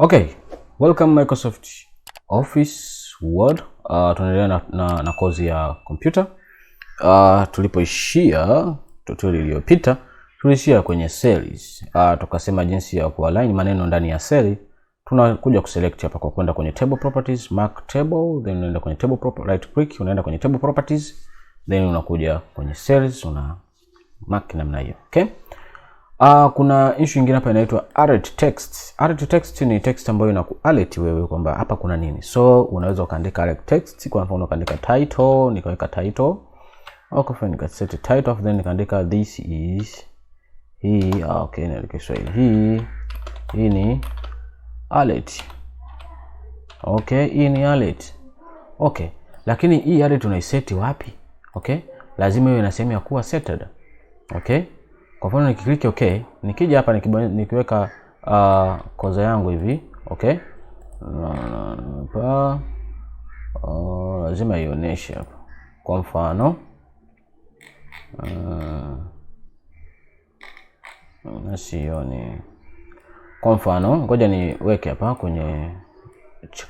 Okay, welcome Microsoft Office Word. Tunaendelea na kozi ya computer. Tulipoishia tutorial iliyopita tulishia kwenye cells. Tukasema jinsi ya kualign maneno ndani ya cell. Tunakuja kuselect hapa kwa kwenda kwenye table properties, mark table, then unaenda kwenye table right click, unaenda kwenye table properties, then unakuja kwenye cells, una mark namna hiyo. Okay? Kuna issue nyingine hapa inaitwa alert text. Alert text ni text ambayo inaku-alert wewe kwamba hapa kuna nini. So unaweza ukaandika alert text, kwa mfano ukaandika title, nikaweka title. Okay, nika set title, then nikaandika this is hii. Okay, na Kiswahili hii ni alert. Okay, hii ni alert. Okay, lakini hii alert unaiseti wapi? Okay, lazima iwe na sehemu ya kuwa setted. Okay, kwa mfano nikiklik okay, nikija hapa nikiweka koza yangu hivi, okay, lazima ionyeshe hapa. Kwa mfano nasioni. Kwa mfano ngoja niweke hapa kwenye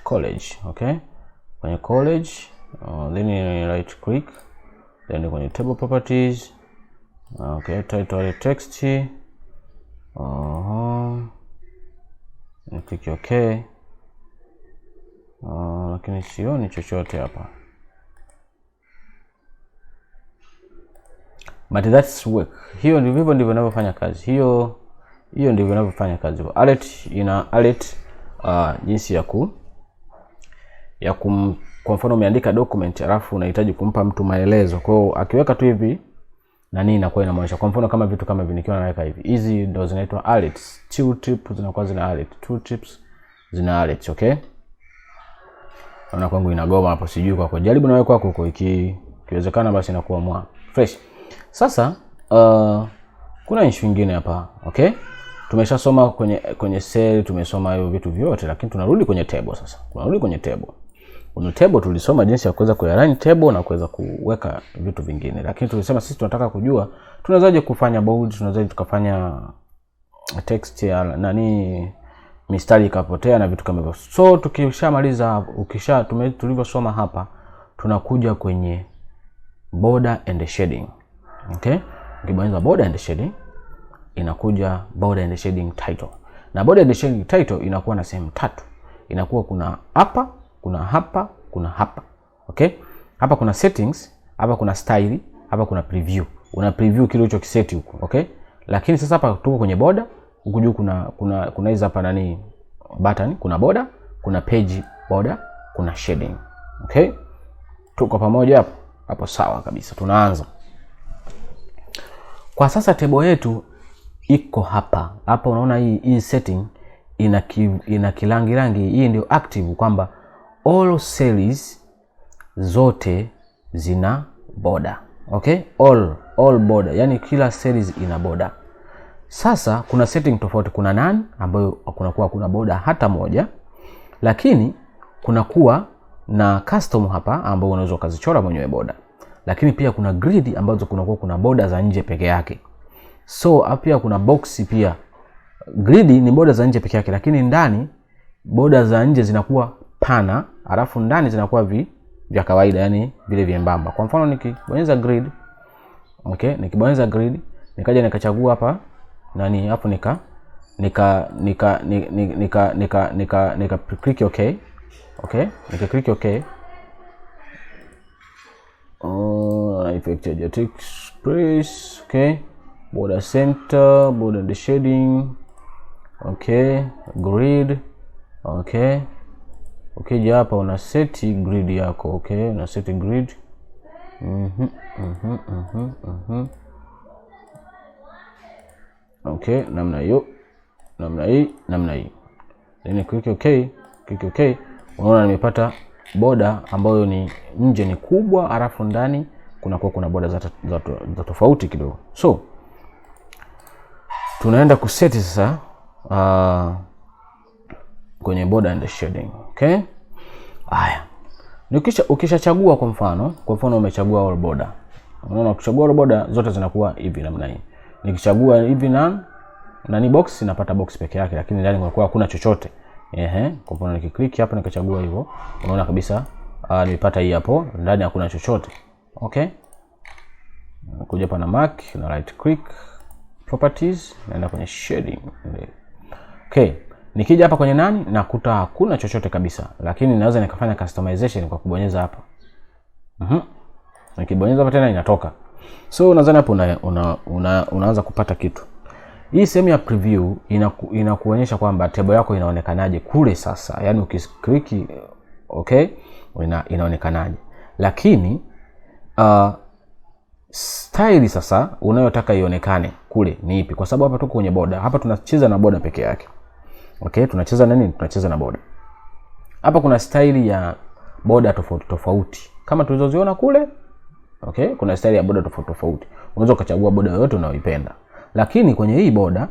college, okay, kwenye college, then right click, then kwenye table properties. Okay, title text. Click okay. Lakini sioni chochote hapa. But that's work. Hiyo ndivyo ninavyofanya kazi. Hiyo ndivyo ninavyofanya kazi. Alert ina alert jinsi ya kwa mfano umeandika document alafu unahitaji kumpa mtu maelezo. Kwa hiyo akiweka tu hivi na nini inakuwa inamaanisha. Kwa mfano kama vitu kama hivi nikiwa naweka hivi, hizi ndo zinaitwa alerts. Tooltip zinakuwa zina alert, tooltips zina alerts, okay? Naona kwangu inagoma hapo, sijui kwa jaribu na wewe kwako huko, ikiwezekana basi inakuwa mwa fresh. Sasa kuna issue nyingine hapa, okay? Tumeshasoma kwenye cell, tumesoma hiyo vitu vyote, lakini tunarudi kwenye table sasa. Tunarudi kwenye table. Kwenye table tulisoma jinsi ya kuweza kualign table na kuweza kuweka vitu vingine. Lakini tulisema sisi tunataka kujua tunawezaje kufanya bold, tunawezaje tukafanya text ya nani mistari ikapotea na vitu kama hivyo. So tukishamaliza tulivyosoma hapa, tunakuja kwenye border and shading. Okay? Ukibonyeza border and shading inakuja border and shading title. Na border and shading title inakuwa na sehemu tatu. Inakuwa kuna hapa, kuna hapa, kuna hapa. Okay? Hapa kuna settings, hapa kuna style, hapa kuna preview. Una preview kile ulicho kiseti huko, okay? Lakini sasa hapa tuko kwenye border, huku juu kuna hizo hapa nani button, kuna border, kuna page border, kuna shading. Okay? Tuko pamoja hapo? Hapo sawa kabisa. Tunaanza. Kwa sasa table yetu iko hapa. Hapa unaona hii setting ina kirangi. Hii ndio active kwamba all cells zote zina border. Okay? All border. Yani kila cells ina border. Sasa kuna setting tofauti, kuna none ambayo kuna border hata moja. Lakini kuwa na custom hapa ambayo unaweza kuzichora mwenyewe border. Lakini pia kuna grid ambazo kuna border za nje peke yake. So pia kuna box pia. Grid ni border za nje peke yake, lakini ndani border za nje zinakuwa pana, alafu ndani zinakuwa vya kawaida, yani vile vyembamba. Kwa mfano nikibonyeza grid, okay, nikibonyeza grid, nikaja nikachagua hapa nani hapo nika click okay. Okay? Nika click okay. Effect text space, okay? Border center, border and shading. Okay, grid. Okay. Ukija hapa una set grid yako, okay? Una set grid. Okay, namna hiyo. Namna hii. Then click okay. Unaona nimepata border ambayo ni nje ni kubwa, alafu ndani kuna border za tofauti kidogo. So tunaenda kuseti sasa kwenye border and shading, okay? Haya. Ukishachagua kwa mfano umechagua all border. Unaona ukichagua all border zote zinakuwa hivi namna hii. Nikichagua hivi nani box napata box peke yake, lakini ndani kunakuwa hakuna chochote. Kwa mfano nikiklik hapa nikachagua hivyo, unaona kabisa nimepata hii hapo, ndani hakuna chochote. Okay, kuja hapa na mark na right click properties, naenda kwenye shading. Okay, nikija hapa kwenye nani nakuta hakuna chochote kabisa, lakini naweza nikafanya customization kwa kubonyeza hapa. Nikibonyeza hapa tena inatoka. So nadhani hapo unaanza kupata kitu. Hii sehemu ya preview inakuonyesha kwamba table yako inaonekanaje kule sasa. Yaani ukiklik okay, inaonekanaje. Lakini style sasa unayotaka ionekane kule ni ipi? Kwa sababu hapa tuko kwenye border. Hapa tunacheza na border peke yake. Okay, tunacheza na nini? Tunacheza na border. Hapa kuna style ya border tofauti tofauti kama tulizoziona kule. Okay, kuna style ya border tofauti tofauti. Unaweza ukachagua border yoyote unayoipenda. Lakini kwenye hii border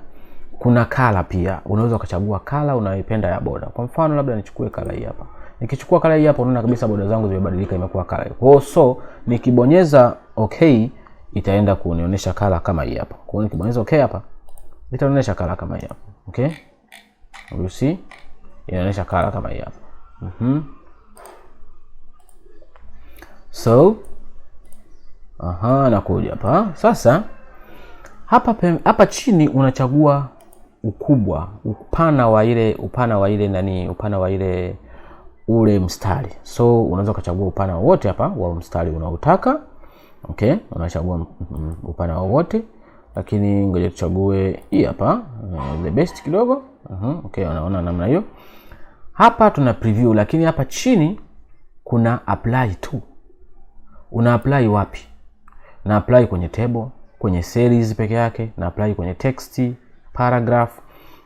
kuna color pia. Unaweza ukachagua color unayoipenda ya border. Kwa mfano labda nichukue color hii hapa. Nikichukua color hii hapa unaona kabisa border zangu zimebadilika, imekuwa color hii. Kwa so nikibonyeza okay itaenda kunionyesha color kama hii hapa. Kwa hiyo nikibonyeza okay hapa itaonyesha color kama hii hapa. Okay? You see? Inaonyesha color kama hii hapa. So nakuja hapa. Sasa hapa chini unachagua ukubwa, upana wa ile ule mstari. So unaweza kuchagua upana wote hapa wa mstari unaotaka. Okay, unachagua upana wote. Lakini ngoja tuchague hii hapa, the best kidogo. Okay, unaona namna hiyo. Hapa tuna preview, lakini hapa chini kuna apply tu. Una apply wapi? Na apply kwenye table, kwenye series peke yake, na apply kwenye text, paragraph,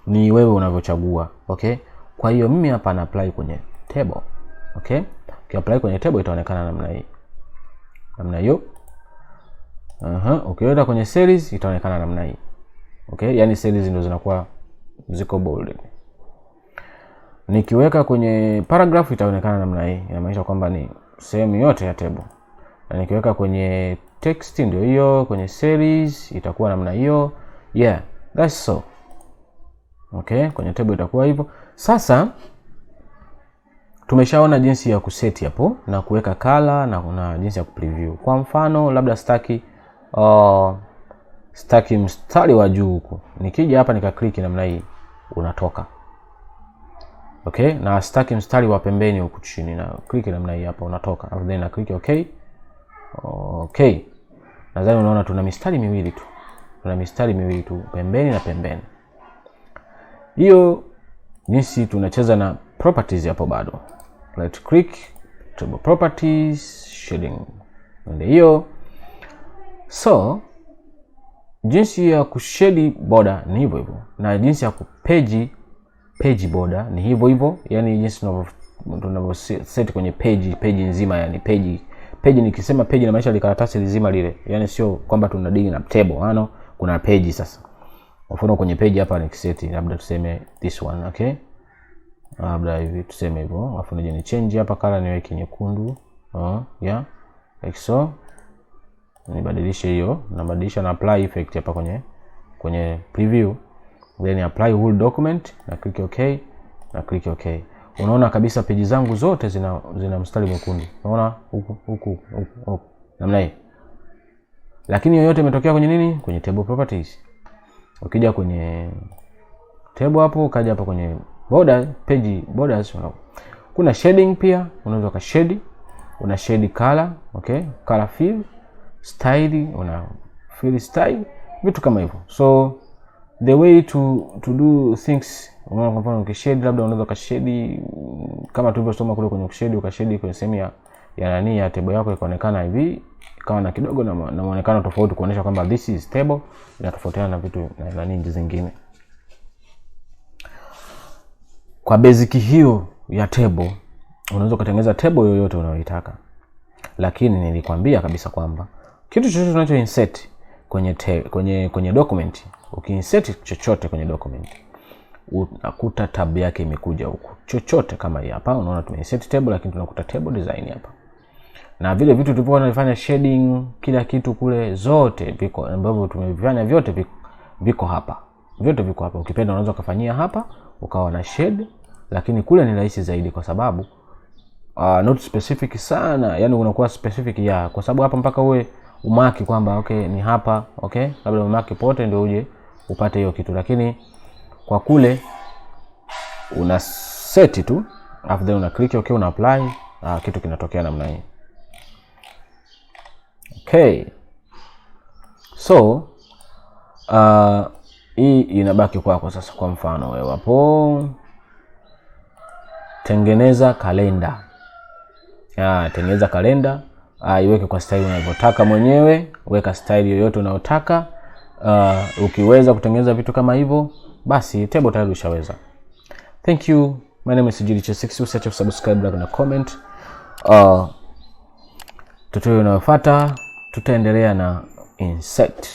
ni wewe unavyochagua. Okay? Kwa hiyo mimi hapa na apply kwenye table. Okay? Ukiapply kwenye table itaonekana namna hii. Namna hiyo. Ukiweka kwenye series itaonekana namna hii. Okay? Yaani series ndio zinakuwa ziko bold. Nikiweka kwenye paragraph itaonekana namna hii. Inamaanisha kwamba ni sehemu yote ya table. Na nikiweka kwenye text ndio hiyo, kwenye series itakuwa namna hiyo. Yeah, that's so. Okay, kwenye table itakuwa hivyo. Sasa tumeshaona jinsi ya kuseti hapo na kuweka color na jinsi ya kupreview. Kwa mfano labda staki mstari wa juu huko. Nikija hapa nikaklik namna hii unatoka. Okay, na staki mstari wa pembeni huko chini na click namna hii hapa unatoka. Alafu then na click okay. Okay. Nadhani unaona tuna mistari miwili tu. Tuna mistari miwili tu pembeni na pembeni. Hiyo jinsi tunacheza na properties hapo bado. Right click, table properties, shading. Ndio hiyo. So jinsi ya kushade border ni hivyo hivyo. Na jinsi ya kupage border ni hivyo hivyo. Yaani jinsi tunavyo set kwenye page nzima, yani page nikisema page na maisha likaratasi lizima lile. Yaani sio kwamba tunadili na table, kuna page sasa. Kwa mfano kwenye page hapa nikiseti labda tuseme this one, okay? Labda hivi tuseme hivyo. Alafu nije ni change hapa color niweke nyekundu. Yeah. Like so. Nibadilishe hiyo, nabadilisha na apply effect hapa kwenye preview. Then apply whole document na click okay na click okay. Unaona kabisa page zangu zote zina mstari mwekundu. Unaona huku namna hii. Lakini yoyote imetokea kwenye nini? Kwenye table properties. Ukija kwenye table hapo, ukaja hapa kwenye page borders, kuna shading pia, unaweza ka shade, una shade color, okay? Color fill, style, una fill style, vitu kama hivyo. So the way to do things, unaona kwa mfano ukishade labda unaweza ka shade kama tulivyosoma kule kwenye kushade, ukashade kwenye sehemu ya table yako ikaonekana hivi, ikawa na kidogo na muonekano tofauti kuonyesha kwamba this is table, inatofautiana na vitu na nini zingine. Kwa basic hiyo ya table, unaweza kutengeneza table yoyote unayoitaka. Lakini nilikwambia kabisa kwamba kitu chochote unacho insert kwenye document, ukiinsert chochote kwenye document, unakuta tab yake imekuja huko. Chochote kama hii hapa, unaona tumeinsert table lakini tunakuta table design hapa. Na vile vitu tulivyokuwa tunafanya shading, kila kitu kule zote viko ambavyo tumevifanya vyote viko hapa. Vyote viko hapa. Ukipenda unaweza kufanyia hapa, ukawa na shade, lakini kule ni rahisi zaidi kwa sababu not specific sana, yani unakuwa specific ya kwa sababu hapa mpaka uwe umaki kwamba okay ni hapa, okay labda umaki pote ndio uje upate hiyo kitu, lakini kwa kule una set tu after then una click okay, una apply, kitu kinatokea namna hii. Okay, so hii inabaki kwako sasa. Kwa mfano wewe hapo tengeneza kalenda, tengeneza kalenda, iweke kwa style unavyotaka mwenyewe, weka style yoyote unayotaka. Ukiweza kutengeneza vitu kama hivyo, basi table tayari ushaweza. Thank you. My name is Jilicho6. Usiache kusubscribe, like na comment. Tutorial inayofuata tutaendelea na insect.